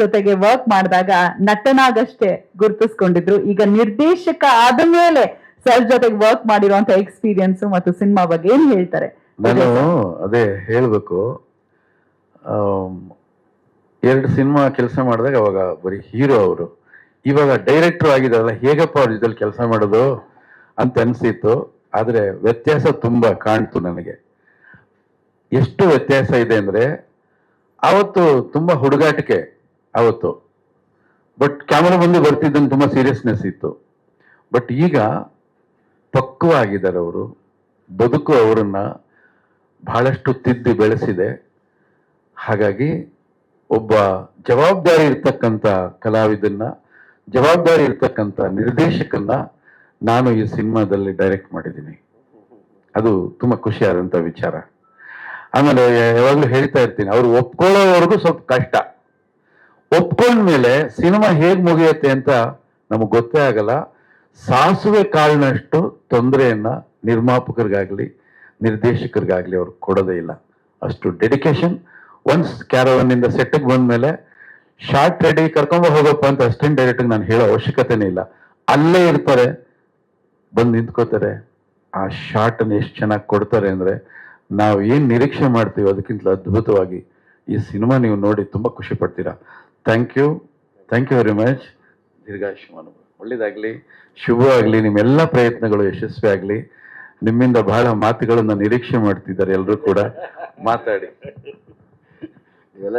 ಜೊತೆಗೆ ವರ್ಕ್ ಮಾಡಿದಾಗ ನಟನಾಗಷ್ಟೇ ಗುರುತಿಸ್ಕೊಂಡಿದ್ರು. ಈಗ ನಿರ್ದೇಶಕ ಆದ ಮೇಲೆ ಸರ್ ಜೊತೆಗೆ ವರ್ಕ್ ಮಾಡಿರುವಂತ ಎಕ್ಸ್ಪೀರಿಯನ್ಸ್ ಮತ್ತು ಸಿನಿಮಾ ಬಗ್ಗೆ ಏನ್ ಹೇಳ್ತಾರೆ? ನಾನು ಅದೇ ಹೇಳ್ಬೇಕು, 2 ಸಿನಿಮಾ ಕೆಲಸ ಮಾಡಿದಾಗ ಅವಾಗ ಬರೀ ಹೀರೋ ಅವರು, ಇವಾಗ ಡೈರೆಕ್ಟರ್ ಆಗಿದಾರಲ್ಲ, ಹೇಗಪ್ಪ ಅವ್ರ ಜೊತೆಲಿ ಕೆಲಸ ಮಾಡೋದು ಅಂತ ಅನ್ಸಿತ್ತು. ಆದ್ರೆ ವ್ಯತ್ಯಾಸ ತುಂಬಾ ಕಾಣ್ತು ನನಗೆ. ಎಷ್ಟು ವ್ಯತ್ಯಾಸ ಇದೆ ಅಂದ್ರೆ, ಅವತ್ತು ತುಂಬಾ ಹುಡುಗಾಟಿಕೆ ಅವತ್ತು, ಬಟ್ ಕ್ಯಾಮರಾ ಮುಂದೆ ಬರ್ತಿದ್ದಂಗೆ ತುಂಬಾ ಸೀರಿಯಸ್ನೆಸ್ ಇತ್ತು. ಬಟ್ ಈಗ ಪಕ್ವವಾಗಿದ್ದಾರೆ ಅವರು. ಬದುಕು ಅವರನ್ನ ಬಹಳಷ್ಟು ತಿದ್ದಿ ಬೆಳೆಸಿದೆ. ಹಾಗಾಗಿ ಒಬ್ಬ ಜವಾಬ್ದಾರಿ ಇರ್ತಕ್ಕಂಥ ಕಲಾವಿದನ್ನ, ಜವಾಬ್ದಾರಿ ಇರ್ತಕ್ಕಂಥ ನಿರ್ದೇಶಕನ್ನ ನಾನು ಈ ಸಿನಿಮಾದಲ್ಲಿ ಡೈರೆಕ್ಟ್ ಮಾಡಿದ್ದೀನಿ. ಅದು ತುಂಬಾ ಖುಷಿಯಾದಂಥ ವಿಚಾರ. ಆಮೇಲೆ ಯಾವಾಗಲೂ ಹೇಳ್ತಾ ಇರ್ತೀನಿ, ಅವ್ರು ಒಪ್ಕೊಳ್ಳೋವರೆಗೂ ಸ್ವಲ್ಪ ಕಷ್ಟ. ಒಪ್ಕೊಂಡ್ಮೇಲೆ ಸಿನಿಮಾ ಹೇಗ್ ಮುಗಿಯುತ್ತೆ ಅಂತ ನಮಗ್ ಗೊತ್ತೇ ಆಗಲ್ಲ. ಸಾಸುವೆ ಕಾಳಿನಷ್ಟು ತೊಂದರೆಯನ್ನ ನಿರ್ಮಾಪಕರಿಗಾಗ್ಲಿ ನಿರ್ದೇಶಕರಿಗಾಗ್ಲಿ ಅವ್ರು ಕೊಡೋದೇ ಇಲ್ಲ. ಅಷ್ಟು ಡೆಡಿಕೇಶನ್. ಒನ್ಸ್ ಕ್ಯಾರವನ್ ಇಂದ ಸೆಟ್ಗೆ ಬಂದ್ಮೇಲೆ ಶಾರ್ಟ್ ರೆಡಿ ಕರ್ಕೊಂಡ್ ಹೋಗಪ್ಪ ಅಂತ ಅಸಿಸ್ಟೆಂಟ್ ಡೈರೆಕ್ಟರ್ ನಾನು ಹೇಳೋ ಅವಶ್ಯಕತೆನೇ ಇಲ್ಲ. ಅಲ್ಲೇ ಇರ್ತಾರೆ, ಬಂದು ನಿಂತ್ಕೋತಾರೆ. ಆ ಶಾರ್ಟ್ ಅನ್ನು ಎಷ್ಟು ಚೆನ್ನಾಗಿ ಕೊಡ್ತಾರೆ ಅಂದ್ರೆ, ನಾವು ಏನ್ ನಿರೀಕ್ಷೆ ಮಾಡ್ತೀವಿ ಅದಕ್ಕಿಂತ ಅದ್ಭುತವಾಗಿ ಈ ಸಿನಿಮಾ ನೀವು ನೋಡಿ ತುಂಬಾ ಖುಷಿ ಪಡ್ತೀರಾ. Thank you very much. ದೀರ್ಘಾಯುಷ್ಮಾನ್, ಒಳ್ಳೇದಾಗ್ಲಿ, ಶುಭವಾಗ್ಲಿ, ನಿಮ್ಮೆಲ್ಲ ಪ್ರಯತ್ನಗಳು ಯಶಸ್ವಿ ಆಗ್ಲಿ. ನಿಮ್ಮಿಂದ ಬಹಳ ಮಾತುಗಳನ್ನ ನಿರೀಕ್ಷೆ ಮಾಡ್ತಿದ್ದಾರೆ ಎಲ್ಲರೂ ಕೂಡ. ಮಾತಾಡಿ. ಇವೆಲ್ಲ